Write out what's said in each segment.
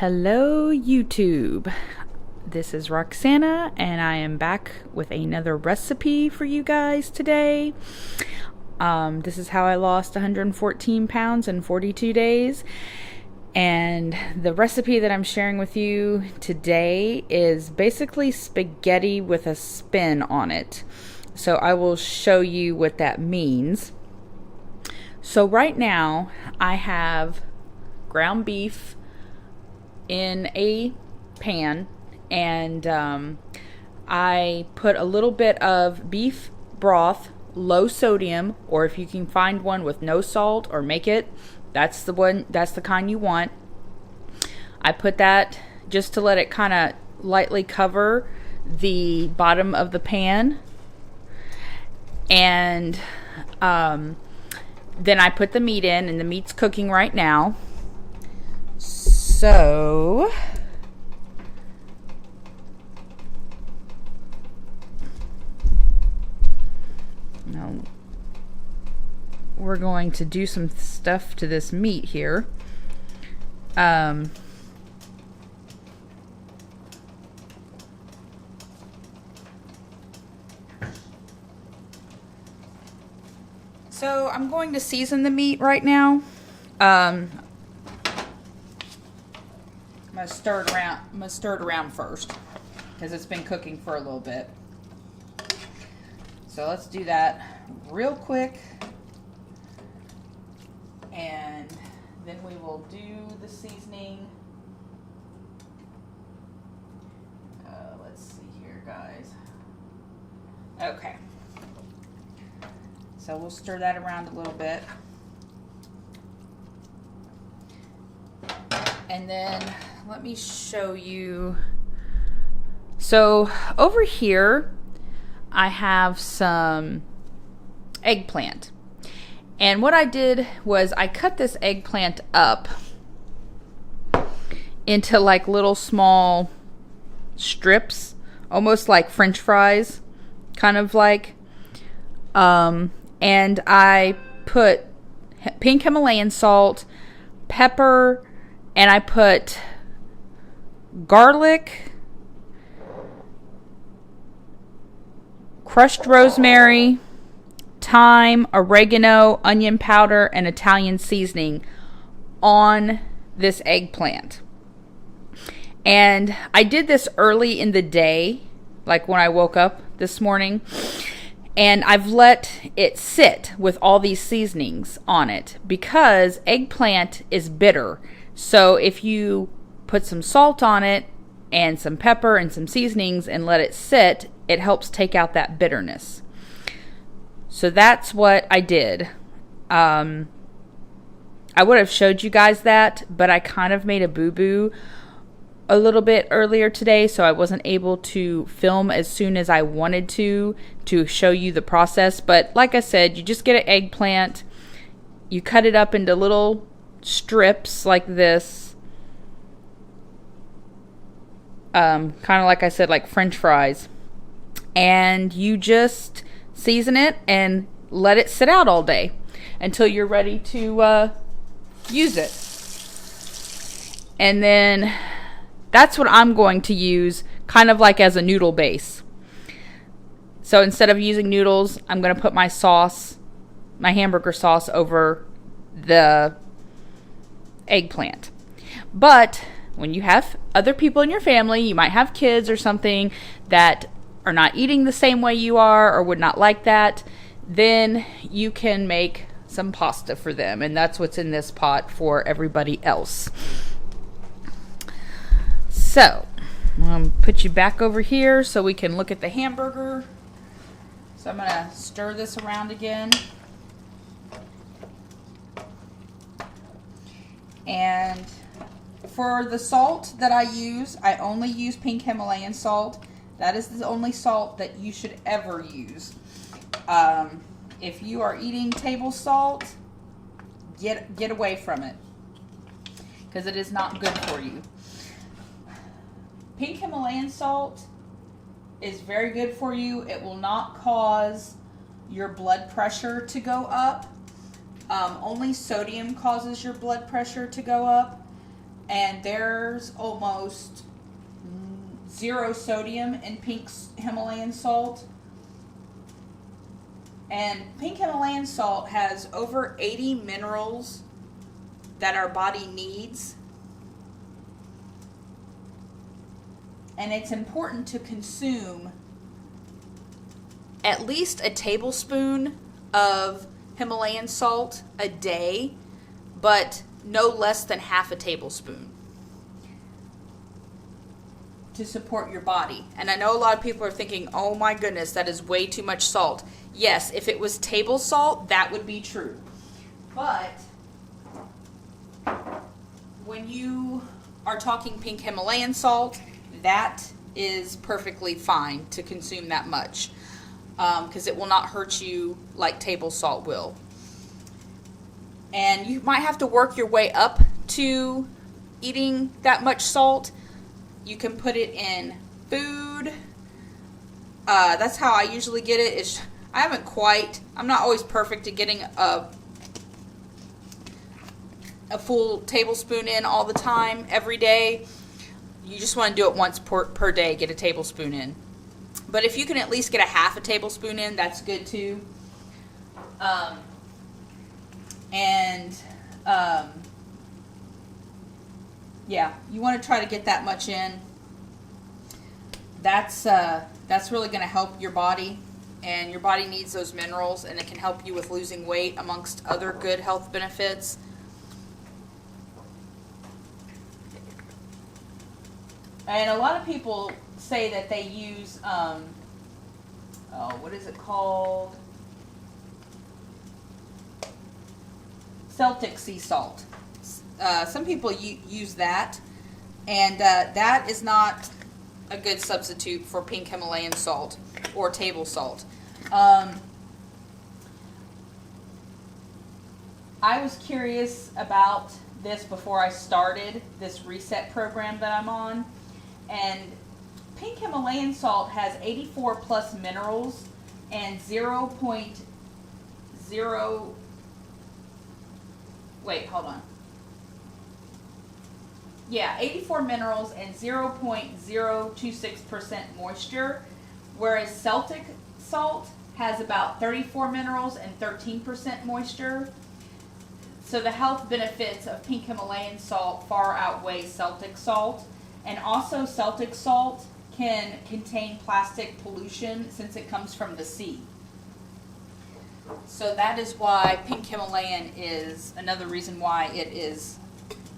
Hello YouTube, this is Roxanna and I am back with another recipe for you guys today. This is how I lost 114 pounds in 42 days, and the recipe that I'm sharing with you today is basically spaghetti with a spin on it. So I will show you what that means. So right now I have ground beef in a pan, and I put a little bit of beef broth, low sodium, or if you can find one with no salt or make it, that's the kind you want. I put that just to let it kind of lightly cover the bottom of the pan, and then I put the meat in, and the meat's cooking right now. So now we're going to do some stuff to this meat here. So I'm going to season the meat right now. I'm gonna stir it around first because it's been cooking for a little bit. So let's do that real quick, and then we will do the seasoning. Let's see here, guys. Okay. So we'll stir that around a little bit. And then let me show you. So over here, I have some eggplant. And what I did was I cut this eggplant up into like little small strips, almost like French fries, kind of like. And I put pink Himalayan salt, pepper, and I put garlic, crushed rosemary, thyme, oregano, onion powder, and Italian seasoning on this eggplant. And I did this early in the day, like when I woke up this morning. And I've let it sit with all these seasonings on it because eggplant is bitter. So if you put some salt on it and some pepper and some seasonings and let it sit, it helps take out that bitterness. So that's what I did. I would have showed you guys that, but I kind of made a boo-boo a little bit earlier today, so I wasn't able to film as soon as I wanted to show you the process. But like I said, you just get an eggplant, you cut it up into little strips like this, kind of like I said, like French fries, and you just season it and let it sit out all day until you're ready to use it. And then that's what I'm going to use, kind of like as a noodle base. So instead of using noodles, I'm going to put my sauce, my hamburger sauce, over the eggplant. But when you have other people in your family, you might have kids or something that are not eating the same way you are or would not like that, then you can make some pasta for them. And that's what's in this pot for everybody else. So I'm going to put you back over here so we can look at the hamburger. So I'm going to stir this around again. And for the salt that I use, I only use pink Himalayan salt. That is the only salt that you should ever use. If you are eating table salt, get away from it, because it is not good for you. Pink Himalayan salt is very good for you. It will not cause your blood pressure to go up. Only sodium causes your blood pressure to go up. And there's almost 0 sodium in pink Himalayan salt. And pink Himalayan salt has over 80 minerals that our body needs. And it's important to consume at least a tablespoon of Himalayan salt a day, but no less than half a tablespoon to support your body. And I know a lot of people are thinking, oh my goodness, that is way too much salt. Yes, if it was table salt, that would be true. But when you are talking pink Himalayan salt, that is perfectly fine to consume that much, because it will not hurt you like table salt will. And you might have to work your way up to eating that much salt. You can put it in food. That's how I usually get it. I'm not always perfect at getting a full tablespoon in all the time, every day. You just want to do it once per day, get a tablespoon in. But if you can at least get a half a tablespoon in, that's good too. Yeah, you want to try to get that much in. That's really going to help your body, and your body needs those minerals, and it can help you with losing weight amongst other good health benefits. And a lot of people say that they use, what is it called? Celtic sea salt. Some people use that, and that is not a good substitute for pink Himalayan salt or table salt. I was curious about this before I started this reset program that I'm on, and pink Himalayan salt has 84 plus minerals and 0.0. Wait, hold on. Yeah, 84 minerals and 0.026% moisture, whereas Celtic salt has about 34 minerals and 13% moisture. So the health benefits of pink Himalayan salt far outweigh Celtic salt. And also Celtic salt can contain plastic pollution since it comes from the sea. So that is why pink Himalayan is another reason why it is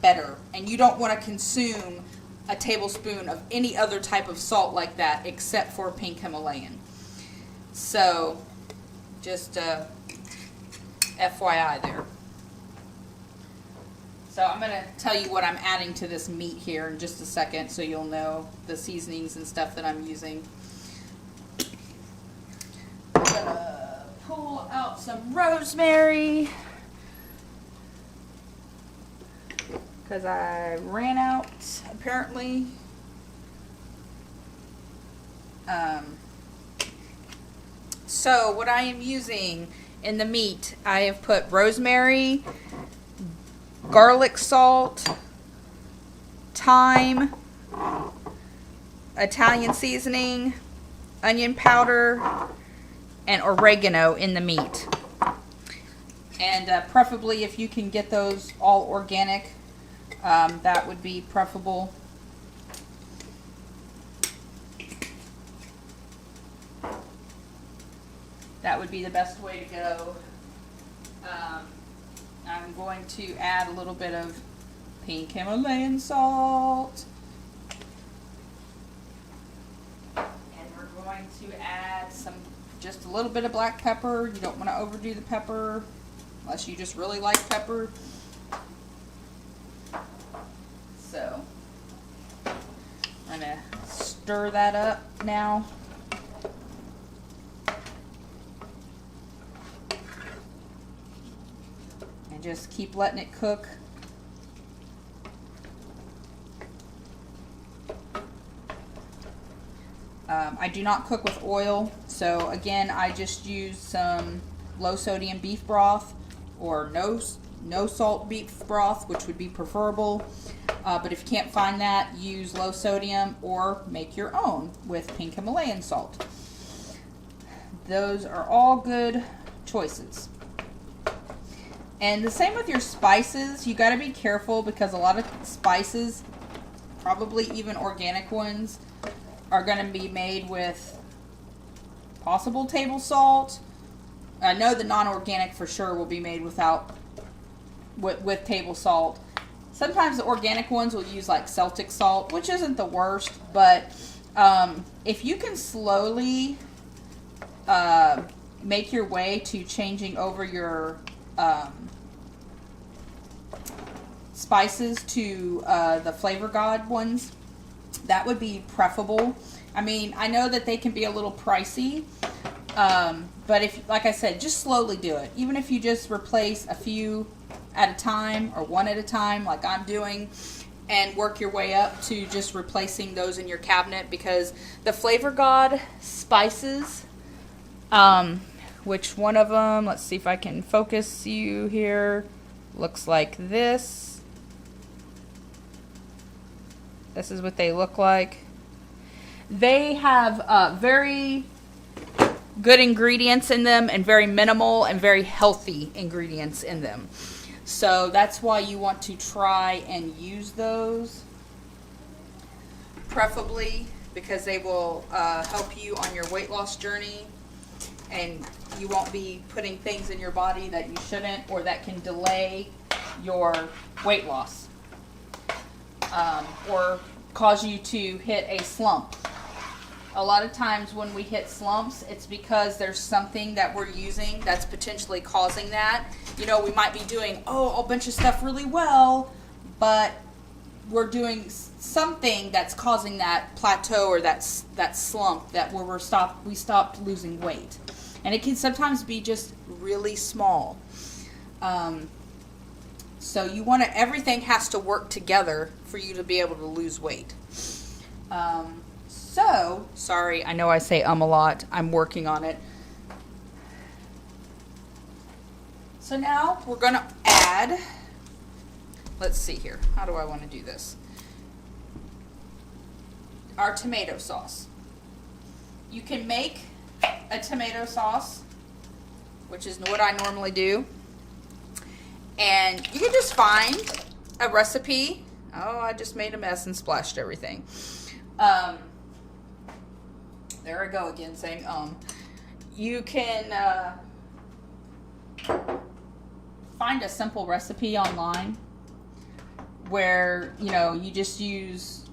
better. And you don't want to consume a tablespoon of any other type of salt like that except for pink Himalayan. So just FYI there. So I'm going to tell you what I'm adding to this meat here in just a second, so you'll know the seasonings and stuff that I'm using. I'm going to pull out some rosemary, because I ran out, apparently. So what I am using in the meat, I have put rosemary, garlic salt, thyme, Italian seasoning, onion powder, and oregano in the meat. And preferably if you can get those all organic, that would be preferable. That would be the best way to go. I'm going to add a little bit of pink Himalayan salt. And we're going to add just a little bit of black pepper. You don't want to overdo the pepper unless you just really like pepper. So I'm going to stir that up now. Just keep letting it cook. I do not cook with oil, so again I just use some low sodium beef broth or no salt beef broth, which would be preferable. But if you can't find that, use low sodium or make your own with pink Himalayan salt. Those are all good choices. And the same with your spices. You got to be careful because a lot of spices, probably even organic ones, are going to be made with possible table salt. I know the non-organic for sure will be made without with table salt. Sometimes the organic ones will use like Celtic salt, which isn't the worst, but if you can slowly make your way to changing over your spices to the Flavor God ones, that would be preferable. I mean, I know that they can be a little pricey, but if, like I said, just slowly do it. Even if you just replace a few at a time or one at a time, like I'm doing, and work your way up to just replacing those in your cabinet, because the Flavor God spices, which one of them, let's see if I can focus you here, looks like this. This is what they look like. They have very good ingredients in them and very minimal and very healthy ingredients in them. So that's why you want to try and use those, preferably, because they will help you on your weight loss journey, and you won't be putting things in your body that you shouldn't, or that can delay your weight loss, or cause you to hit a slump. A lot of times when we hit slumps, it's because there's something that we're using that's potentially causing that. You know, we might be doing, a bunch of stuff really well, but we're doing something that's causing that plateau or that slump that where we stopped losing weight. And it can sometimes be just really small. So you want to, everything has to work together for you to be able to lose weight. So, sorry, I know I say a lot. I'm working on it. So now we're going to add, let's see here. How do I want to do this? Our tomato sauce. You can make a tomato sauce, which is what I normally do. And you can just find a recipe. Oh, I just made a mess and splashed everything. There I go again saying You can find a simple recipe online where, you just use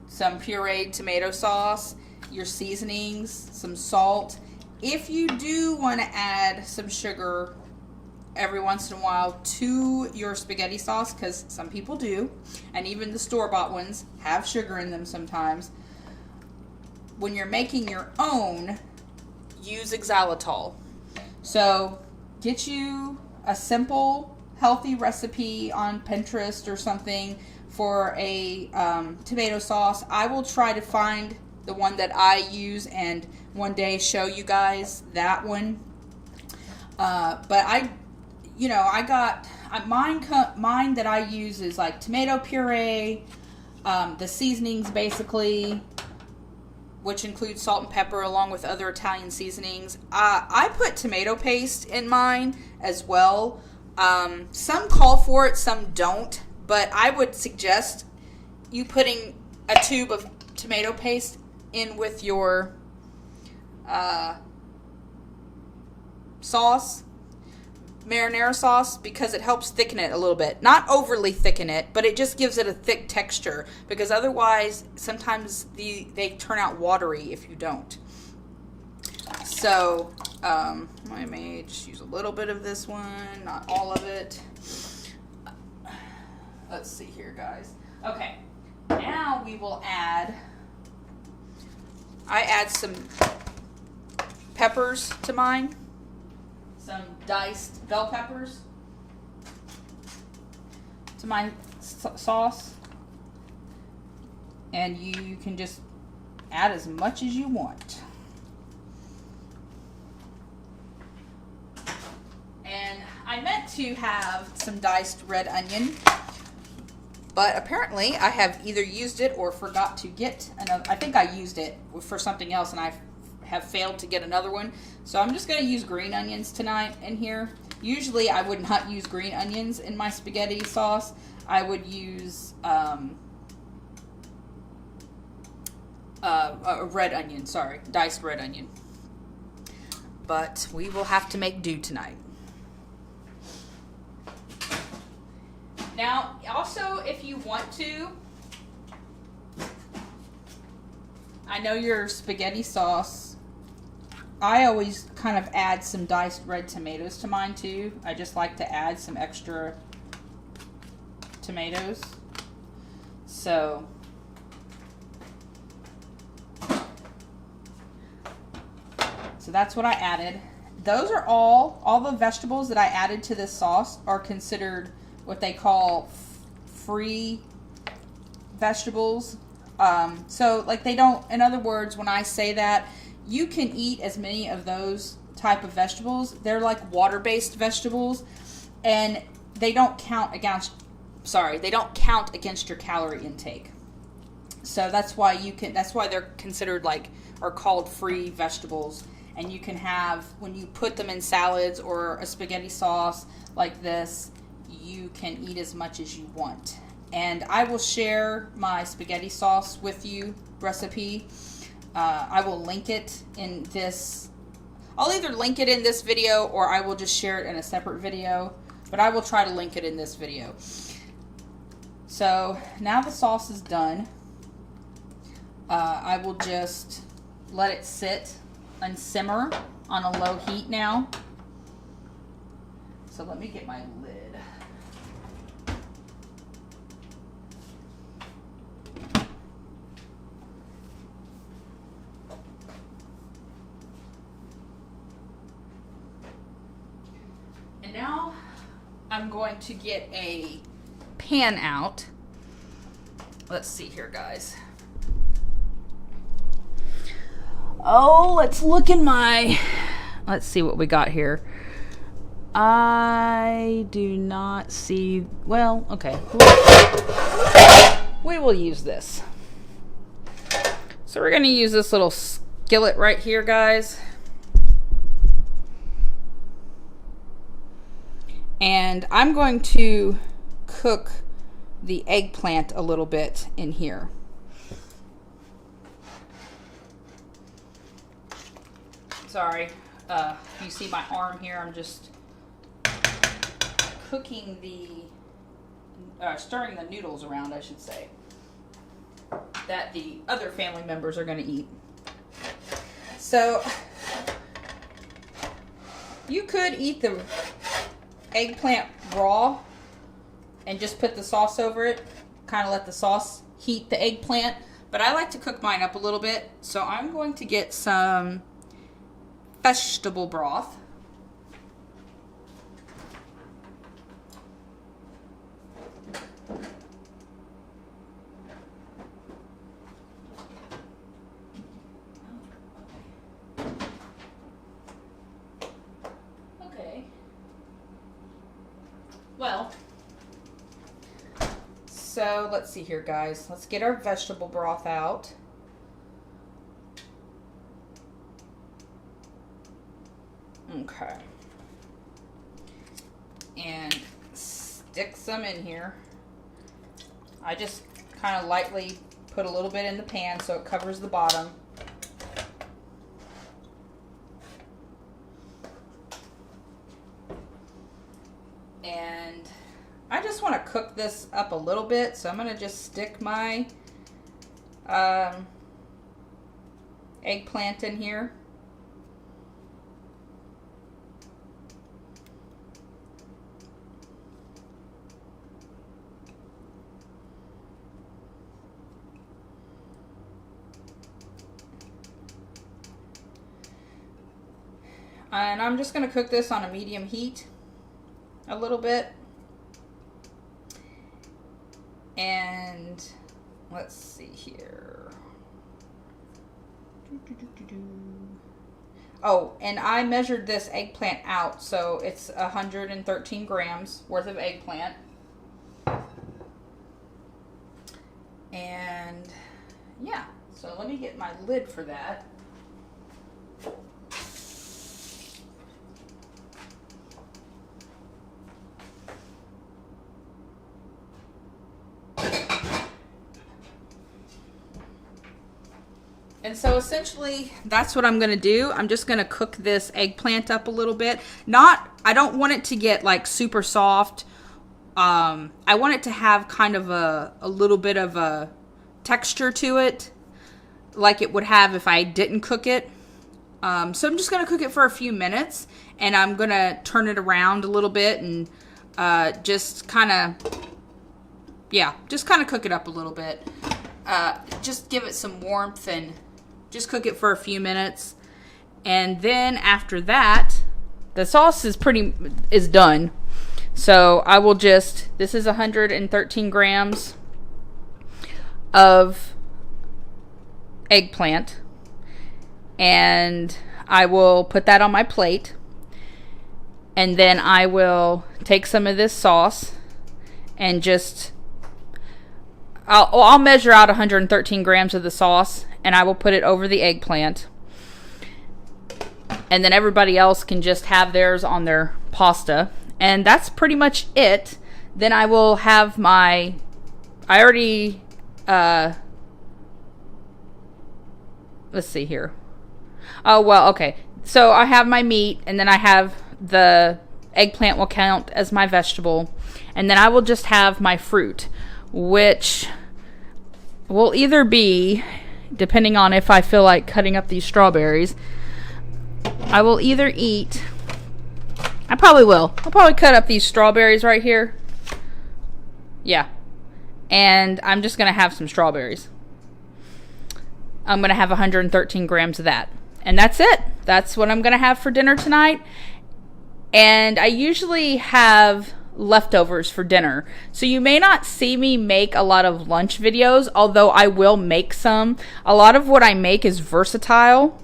some pureed tomato sauce, your seasonings, some salt. If you do want to add some sugar every once in a while to your spaghetti sauce, because some people do, and even the store-bought ones have sugar in them sometimes, when you're making your own, use xylitol. So get you a simple, healthy recipe on Pinterest or something for a tomato sauce. I will try to find the one that I use and one day show you guys that one. But I got mine that I use is like tomato puree, the seasonings basically, which includes salt and pepper along with other Italian seasonings. I put tomato paste in mine as well. Some call for it, some don't, but I would suggest you putting a tube of tomato paste in with your sauce, marinara sauce, because it helps thicken it a little bit. Not overly thicken it, but it just gives it a thick texture, because otherwise sometimes they turn out watery if you don't. So I may just use a little bit of this one, not all of it. Let's see here, guys. Okay, now we will I add some peppers to mine. Some diced bell peppers to my sauce, and you can just add as much as you want. And I meant to have some diced red onion, But apparently I have either used it or forgot to get another. I think I used it for something else and I have failed to get another one. So I'm just going to use green onions tonight in here. Usually I would not use green onions in my spaghetti sauce. I would use a red onion, sorry, diced red onion. But we will have to make do tonight. Now, also, if you want to, I know your spaghetti sauce, I always kind of add some diced red tomatoes to mine too. I just like to add some extra tomatoes. So, that's what I added. Those are all the vegetables that I added to this sauce are considered what they call free vegetables. So like they don't, in other words, when I say that, you can eat as many of those type of vegetables. They're like water-based vegetables and they don't count against, they don't count against your calorie intake. So that's why that's why they're considered like, or called free vegetables. And you can have, when you put them in salads or a spaghetti sauce like this, you can eat as much as you want. And I will share my spaghetti sauce with you recipe. I will link it in this. I'll either link it in this video or I will just share it in a separate video. But I will try to link it in this video. So now the sauce is done. I will just let it sit and simmer on a low heat now. So let me get my lid. And now I'm going to get a pan out. Let's see here, guys. Oh, let's look in let's see what we got here. I do not see, well, okay. We will use this. So we're going to use this little skillet right here, guys. And I'm going to cook the eggplant a little bit in here. Sorry, you see my arm here. I'm just cooking stirring the noodles around, I should say, that the other family members are going to eat. So, you could eat the eggplant raw and just put the sauce over it, kind of let the sauce heat the eggplant, but I like to cook mine up a little bit, so I'm going to get some vegetable broth. Okay. Well, so let's see here, guys. Let's get our vegetable broth out. Okay. And stick some in here. I just kind of lightly put a little bit in the pan so it covers the bottom. And I just want to cook this up a little bit, so I'm going to just stick my eggplant in here. And I'm just going to cook this on a medium heat a little bit. And let's see here. Oh, and I measured this eggplant out, so it's 113 grams worth of eggplant. And yeah, so let me get my lid for that. And so essentially that's what I'm going to do. I'm just going to cook this eggplant up a little bit. I don't want it to get like super soft. I want it to have kind of a little bit of a texture to it, like it would have if I didn't cook it. So I'm just going to cook it for a few minutes, and I'm going to turn it around a little bit and just kind of cook it up a little bit. Just give it some warmth and just cook it for a few minutes. And then after that, the sauce is done. So I will this is 113 grams of eggplant. And I will put that on my plate. And then I will take some of this sauce and I'll measure out 113 grams of the sauce, and I will put it over the eggplant. And then everybody else can just have theirs on their pasta. And that's pretty much it. Then I will have let's see here. Oh, well, okay. So I have my meat, and then I have the eggplant will count as my vegetable. And then I will just have my fruit, which will either be, depending on if I feel like cutting up these strawberries, I will either eat, I probably will. I'll probably cut up these strawberries right here. Yeah. And I'm just going to have some strawberries. I'm going to have 113 grams of that. And that's it. That's what I'm going to have for dinner tonight. And I usually have leftovers for dinner. So you may not see me make a lot of lunch videos, although I will make some. A lot of what I make is versatile.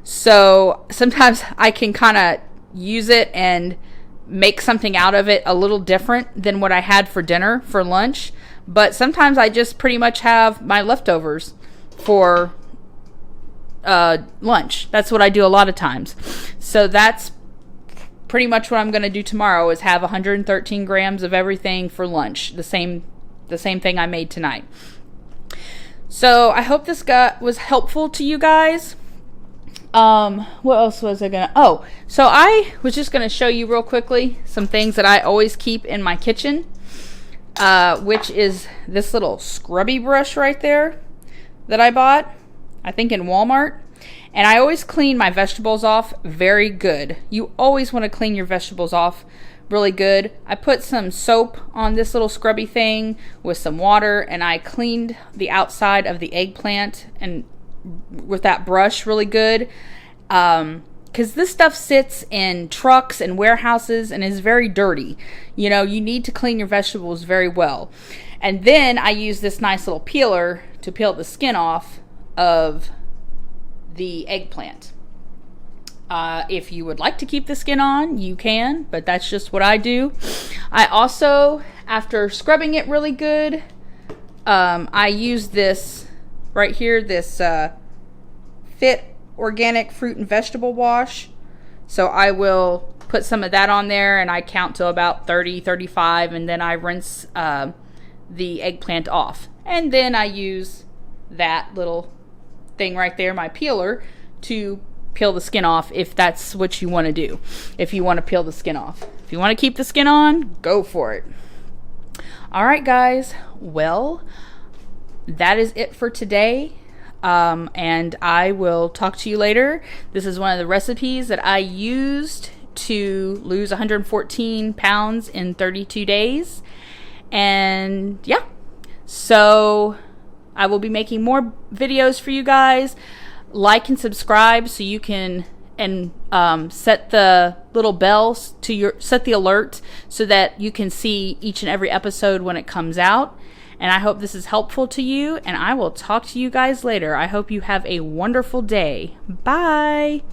So sometimes I can kind of use it and make something out of it a little different than what I had for dinner for lunch. But sometimes I just pretty much have my leftovers for lunch. That's what I do a lot of times. So that's pretty much what I'm going to do tomorrow, is have 113 grams of everything for lunch. The same thing I made tonight. So I hope this was helpful to you guys. What else was I gonna, so I was just gonna show you real quickly some things that I always keep in my kitchen, which is this little scrubby brush right there that I bought, I think in Walmart. And I always clean my vegetables off very good. You always want to clean your vegetables off really good. I put some soap on this little scrubby thing with some water, and I cleaned the outside of the eggplant and with that brush really good. Because this stuff sits in trucks and warehouses and is very dirty. You know, you need to clean your vegetables very well. And then I use this nice little peeler to peel the skin off of the eggplant. If you would like to keep the skin on, you can, but that's just what I do. I also, after scrubbing it really good, I use this right here, this Fit Organic Fruit and Vegetable Wash. So I will put some of that on there, and I count to about 30, 35, and then I rinse the eggplant off. And then I use that little thing right there, my peeler, to peel the skin off if that's what you want to do. If you want to peel the skin off. If you want to keep the skin on, go for it. Alright guys, well, that is it for today. And I will talk to you later. This is one of the recipes that I used to lose 114 pounds in 32 days. And yeah, so I will be making more videos for you guys. Like and subscribe so you can, and set the little bells to set the alert so that you can see each and every episode when it comes out. And I hope this is helpful to you, and I will talk to you guys later. I hope you have a wonderful day. Bye.